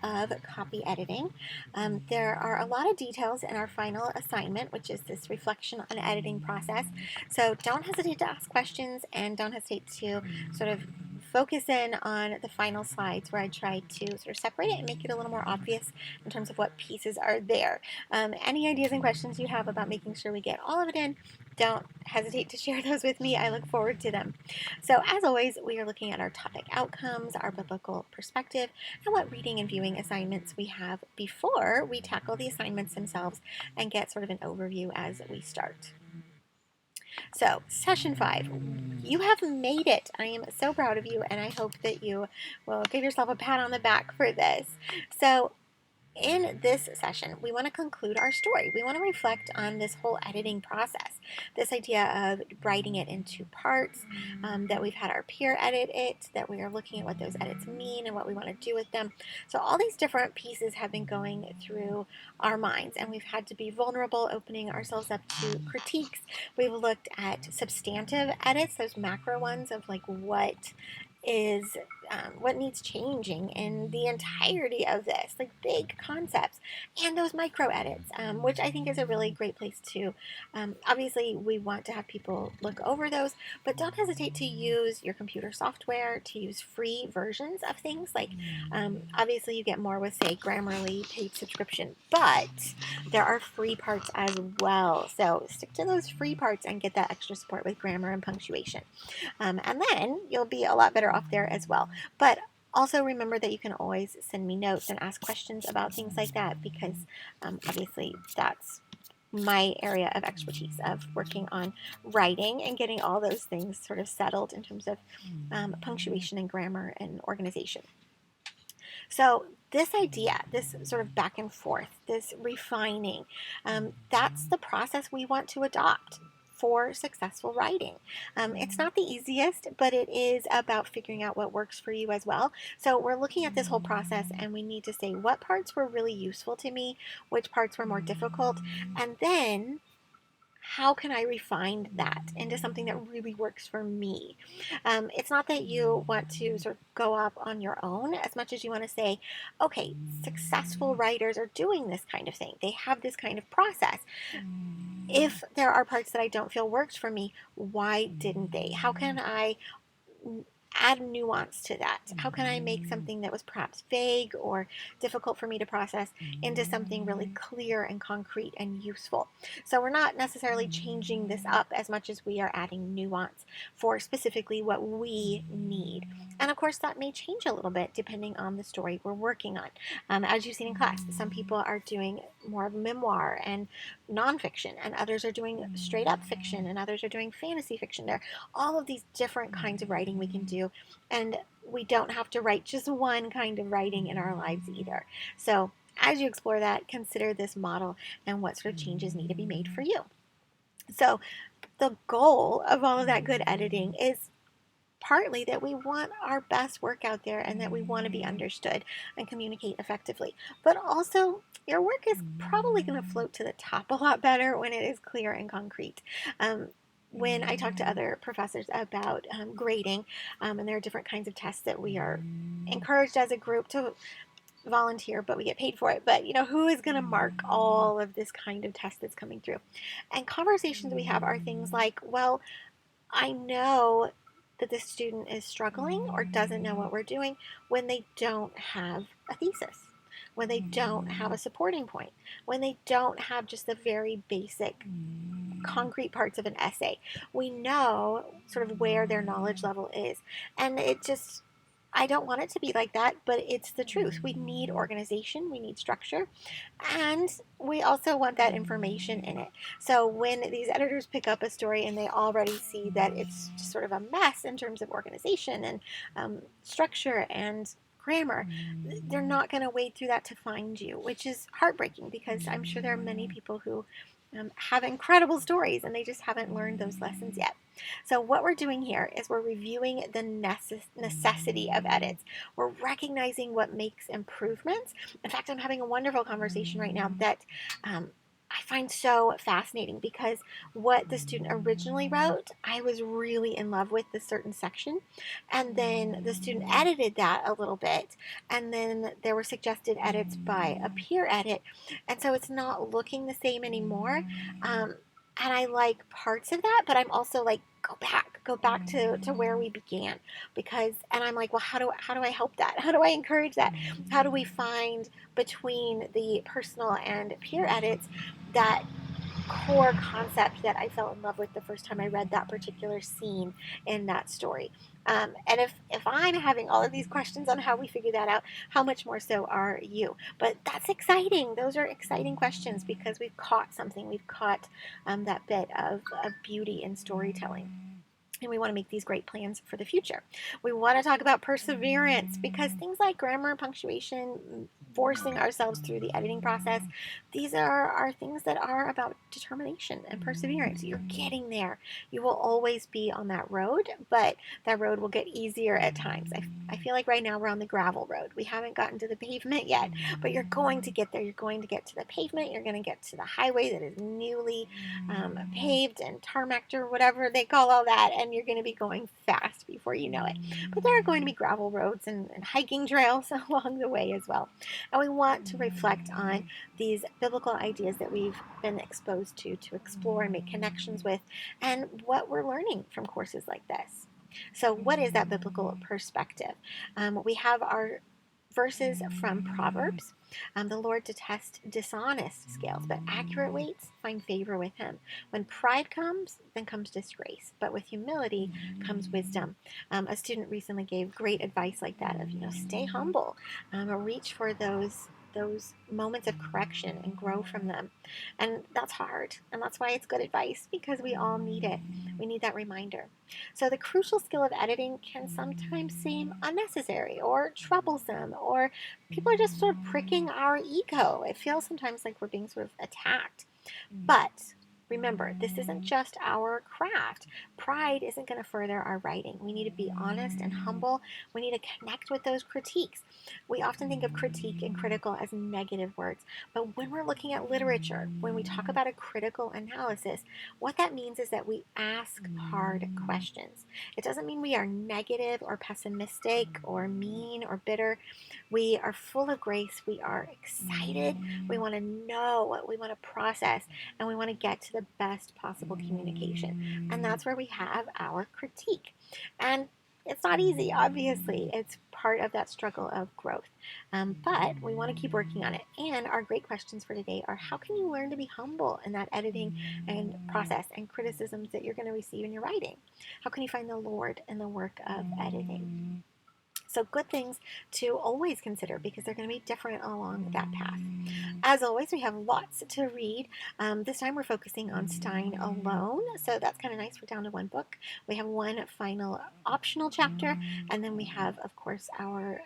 of copy editing. There are a lot of details in our final assignment, which is this reflection on editing process. So don't hesitate to ask questions and don't hesitate to sort of focus in on the final slides where I try to sort of separate it and make it a little more obvious in terms of what pieces are there. Any ideas and questions you have about making sure we get all of it in, don't hesitate to share those with me. I look forward to them. So as always, we are looking at our topic outcomes, our biblical perspective, and what reading and viewing assignments we have before we tackle the assignments themselves and get sort of an overview as we start. So, session 5, you have made it. I am so proud of you, and I hope that you will give yourself a pat on the back for this. So, in this session, we want to conclude our story. We want to reflect on this whole editing process, this idea of writing it into parts, that we've had our peer edit it, that we are looking at what those edits mean and what we want to do with them. So all these different pieces have been going through our minds, and we've had to be vulnerable, opening ourselves up to critiques. We've looked at substantive edits, those macro ones of like what needs changing in the entirety of this, like big concepts, and those micro edits, which I think is a really great place to. Obviously, we want to have people look over those, but don't hesitate to use your computer software, to use free versions of things. Like, obviously, you get more with, say, Grammarly paid subscription, but there are free parts as well. So stick to those free parts and get that extra support with grammar and punctuation. And then you'll be a lot better off there as well. But also remember that you can always send me notes and ask questions about things like that, because obviously that's my area of expertise, of working on writing and getting all those things sort of settled in terms of punctuation and grammar and organization. So this idea, this sort of back and forth, this refining, that's the process we want to adopt for successful writing. It's not the easiest, but it is about figuring out what works for you as well. So we're looking at this whole process, and we need to say what parts were really useful to me, which parts were more difficult, and then how can I refine that into something that really works for me? It's not that you want to sort of go up on your own as much as you want to say, okay, successful writers are doing this kind of thing. They have this kind of process. If there are parts that I don't feel worked for me, why didn't they? How can I add nuance to that? How can I make something that was perhaps vague or difficult for me to process into something really clear and concrete and useful? So we're not necessarily changing this up as much as we are adding nuance for specifically what we need. And of course, that may change a little bit depending on the story we're working on. As you've seen in class, some people are doing more of memoir and nonfiction, and others are doing straight up fiction, and others are doing fantasy fiction. There are all of these different kinds of writing we can do, and we don't have to write just one kind of writing in our lives either. So as you explore that, consider this model and what sort of changes need to be made for you. So the goal of all of that good editing is partly that we want our best work out there and that we want to be understood and communicate effectively. But also, your work is probably going to float to the top a lot better when it is clear and concrete. When I talk to other professors about grading, and there are different kinds of tests that we are encouraged as a group to volunteer, but we get paid for it. But who is going to mark all of this kind of test that's coming through? And conversations we have are things like, well, I know that the student is struggling or doesn't know what we're doing when they don't have a thesis, when they don't have a supporting point, when they don't have just the very basic concrete parts of an essay. We know sort of where their knowledge level is. And I don't want it to be like that, but it's the truth. We need organization, we need structure, and we also want that information in it. So when these editors pick up a story and they already see that it's just sort of a mess in terms of organization and structure and grammar, they're not going to wade through that to find you, which is heartbreaking, because I'm sure there are many people who have incredible stories and they just haven't learned those lessons yet. So what we're doing here is we're reviewing the necessity of edits. We're recognizing what makes improvements. In fact, I'm having a wonderful conversation right now that I find so fascinating because what the student originally wrote, I was really in love with this certain section. And then the student edited that a little bit. And then there were suggested edits by a peer edit. And so it's not looking the same anymore. And I like parts of that, but I'm also like, go back to where we began. Because, and I'm like, well, how do I help that? How do I encourage that? How do we find between the personal and peer edits that core concept that I fell in love with the first time I read that particular scene in that story. And if I'm having all of these questions on how we figure that out, how much more so are you? But that's exciting. Those are exciting questions because we've caught something. We've caught that bit of beauty in storytelling. And we want to make these great plans for the future. We want to talk about perseverance because things like grammar, punctuation, forcing ourselves through the editing process, these are things that are about determination and perseverance. You're getting there. You will always be on that road, but that road will get easier at times. I feel like right now we're on the gravel road. We haven't gotten to the pavement yet, but you're going to get there. You're going to get to the pavement. You're going to get to the highway that is newly paved and tarmacked or whatever they call all that, and you're going to be going fast before you know it. But there are going to be gravel roads and hiking trails along the way as well. And we want to reflect on these biblical ideas that we've been exposed to explore and make connections with, and what we're learning from courses like this. So, what is that biblical perspective? We have our verses from Proverbs. The Lord detests dishonest scales, but accurate weights find favor with him. When pride comes, then comes disgrace, but with humility comes wisdom. A student recently gave great advice like that of, stay humble, reach for those moments of correction and grow from them. And that's hard. And that's why it's good advice, because we all need it. We need that reminder. So the crucial skill of editing can sometimes seem unnecessary or troublesome, or people are just sort of pricking our ego. It feels sometimes like we're being sort of attacked. But remember, this isn't just our craft. Pride isn't going to further our writing. We need to be honest and humble. We need to connect with those critiques. We often think of critique and critical as negative words, but when we're looking at literature, when we talk about a critical analysis, what that means is that we ask hard questions. It doesn't mean we are negative or pessimistic or mean or bitter. We are full of grace. We are excited. We want to know, we want to process, and we want to get to the best possible communication. And that's where we have our critique. And it's not easy, obviously. It's part of that struggle of growth. But we want to keep working on it. And our great questions for today are, how can you learn to be humble in that editing and process and criticisms that you're going to receive in your writing? How can you find the Lord in the work of editing? So good things to always consider, because they're going to be different along that path. As always, we have lots to read. This time we're focusing on Stein alone, so that's kind of nice. We're down to one book. We have one final optional chapter, and then we have, of course, our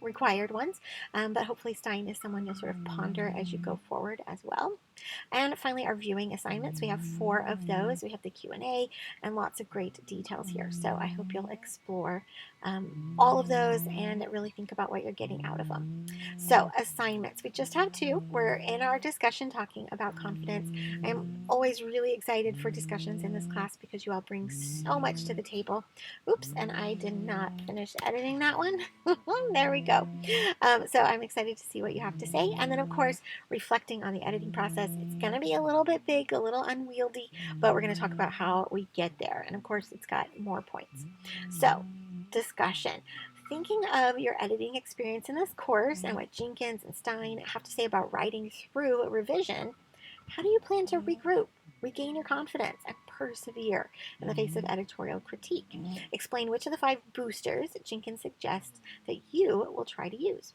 required ones. But hopefully Stein is someone you'll sort of ponder as you go forward as well. And finally, our viewing assignments. We have 4 of those. We have the Q&A and lots of great details here. So I hope you'll explore all of those and really think about what you're getting out of them. So assignments, we just have 2. We're in our discussion talking about confidence. I'm always really excited for discussions in this class because you all bring so much to the table. Oops, and I did not finish editing that one. There we go. So I'm excited to see what you have to say. And then, of course, reflecting on the editing process. It's going to be a little bit big, a little unwieldy, but we're going to talk about how we get there. And of course, it's got more points. So, discussion. Thinking of your editing experience in this course and what Jenkins and Stein have to say about writing through a revision, how do you plan to regroup, regain your confidence, and persevere in the face of editorial critique? Explain which of the 5 boosters Jenkins suggests that you will try to use.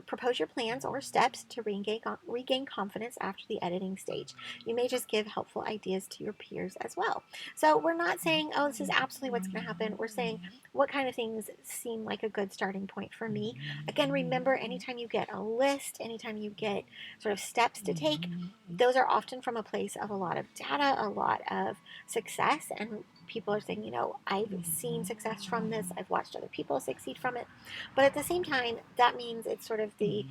Propose your plans or steps to regain confidence after the editing stage. You may just give helpful ideas to your peers as well. So we're not saying, oh, this is absolutely what's going to happen. We're saying, what kind of things seem like a good starting point for me? Again, remember, anytime you get a list, anytime you get sort of steps to take, those are often from a place of a lot of data, a lot of success, and people are saying, I've seen success from this, I've watched other people succeed from it. But at the same time, that means it's sort of the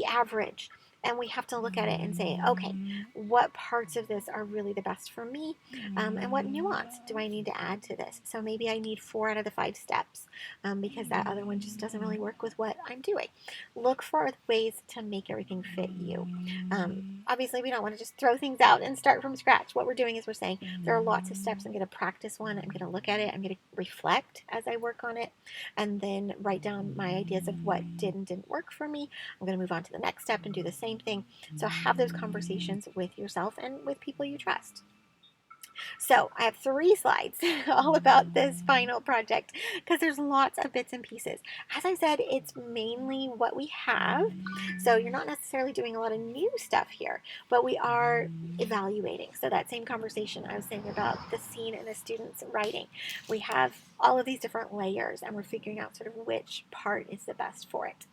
average. And we have to look at it and say, okay, what parts of this are really the best for me? And what nuance do I need to add to this? So maybe I need 4 out of the 5 steps because that other one just doesn't really work with what I'm doing. Look for ways to make everything fit you. Obviously, we don't want to just throw things out and start from scratch. What we're doing is we're saying there are lots of steps. I'm going to practice one. I'm going to look at it. I'm going to reflect as I work on it, and then write down my ideas of what did and didn't work for me. I'm going to move on to the next step and do the same thing. So have those conversations with yourself and with people you trust. So I have 3 slides all about this final project because there's lots of bits and pieces. As I said, it's mainly what we have. So you're not necessarily doing a lot of new stuff here, but we are evaluating. So that same conversation I was saying about the scene and the students writing, we have all of these different layers and we're figuring out sort of which part is the best for it.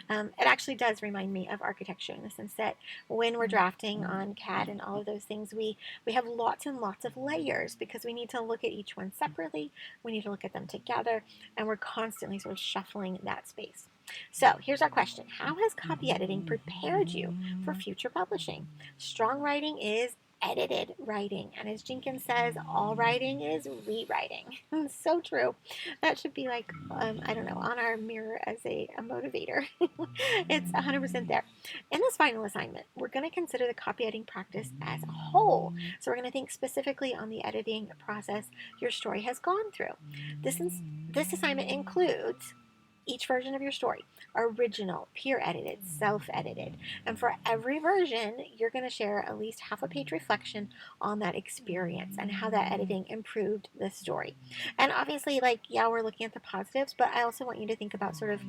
It actually does remind me of architecture in the sense that when we're drafting on CAD and all of those things, we have lots and lots of layers because we need to look at each one separately, we need to look at them together, and we're constantly sort of shuffling that space. So here's our question. How has copy editing prepared you for future publishing? Strong writing is edited writing. And as Jenkins says, all writing is rewriting. So true. That should be like, I don't know, on our mirror as a motivator. It's 100% there. In this final assignment, we're going to consider the copy editing practice as a whole. So we're going to think specifically on the editing process your story has gone through. This assignment includes each version of your story, original, peer edited, self-edited. And for every version, you're going to share at least half a page reflection on that experience and how that editing improved the story. And obviously, we're looking at the positives, but I also want you to think about sort of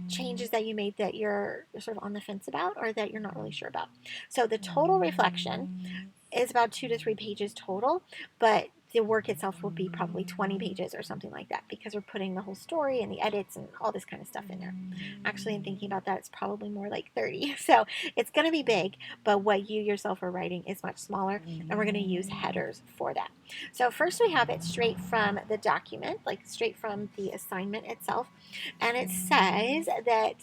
changes that you made that you're sort of on the fence about or that you're not really sure about. So the total reflection is about 2 to 3 pages total, but the work itself will be probably 20 pages or something like that because we're putting the whole story and the edits and all this kind of stuff in there. Actually, in thinking about that, it's probably more like 30. So it's going to be big, but what you yourself are writing is much smaller, and we're going to use headers for that. So first we have it straight from the document, like straight from the assignment itself, and it says that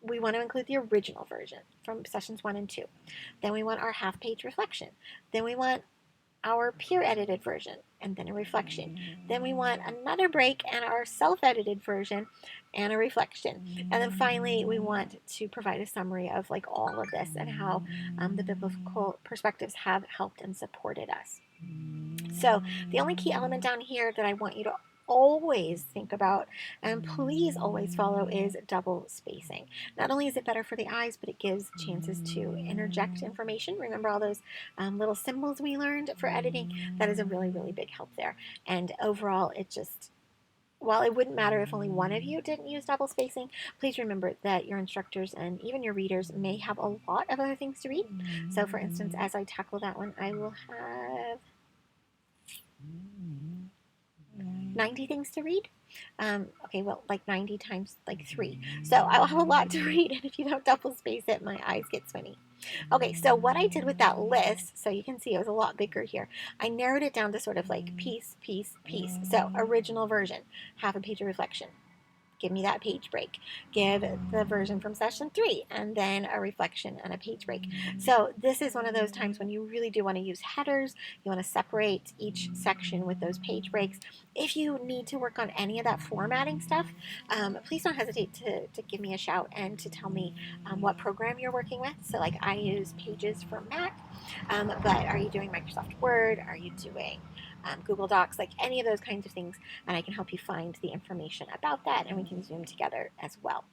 we want to include the original version from sessions 1 and 2. Then we want our half-page reflection. Then we want our peer-edited version, and then a reflection. Then we want another break and our self-edited version and a reflection. And then finally, we want to provide a summary of all of this and how the biblical perspectives have helped and supported us. So the only key element down here that I want you to always think about and please always follow is double spacing. Not only is it better for the eyes, but it gives chances to interject information. Remember all those little symbols we learned for editing? That is a really, really big help there. And overall, while it wouldn't matter if only one of you didn't use double spacing, please remember that your instructors and even your readers may have a lot of other things to read. So for instance, as I tackle that one, I will have 90 things to read. Okay, well, 90 times 3. So I'll have a lot to read, and if you don't double space it, my eyes get swimmy. Okay, so what I did with that list, so you can see it was a lot bigger here, I narrowed it down to sort of piece, piece, piece. So original version, half a page of reflection. Give me that page break. Give the version from session 3, and then a reflection and a page break. So this is one of those times when you really do want to use headers. You want to separate each section with those page breaks. If you need to work on any of that formatting stuff, please don't hesitate to give me a shout and to tell me what program you're working with. So I use Pages for Mac, but are you doing Microsoft Word? Are you doing Google Docs, any of those kinds of things, and I can help you find the information about that, and we can Zoom together as well.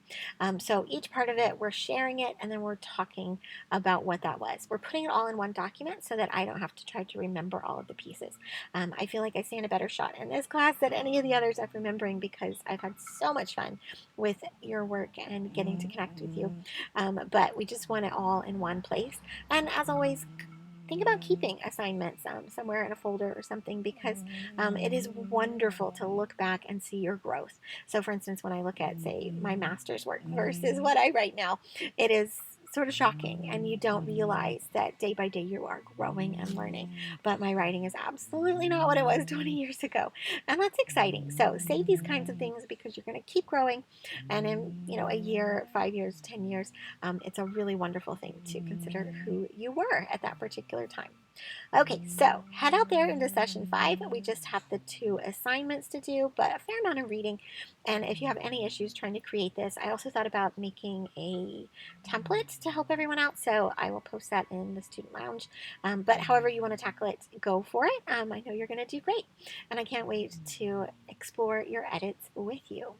So each part of it, we're sharing it, and then we're talking about what that was. We're putting it all in one document so that I don't have to try to remember all of the pieces. I feel like I stand a better shot in this class than any of the others of remembering because I've had so much fun with your work and getting to connect with you. But we just want it all in one place. And as always, think about keeping assignments somewhere in a folder or something because it is wonderful to look back and see your growth. So for instance, when I look at, say, my master's work versus what I write now, it is sort of shocking, and you don't realize that day by day you are growing and learning. But my writing is absolutely not what it was 20 years ago, and that's exciting. So say these kinds of things because you're going to keep growing, and in a year, 5 years, 10 years, it's a really wonderful thing to consider who you were at that particular time. Okay, so head out there into session 5. We just have the 2 assignments to do, but a fair amount of reading. And if you have any issues trying to create this, I also thought about making a template to help everyone out, so I will post that in the student lounge. But however you want to tackle it, go for it. I know you're going to do great, and I can't wait to explore your edits with you.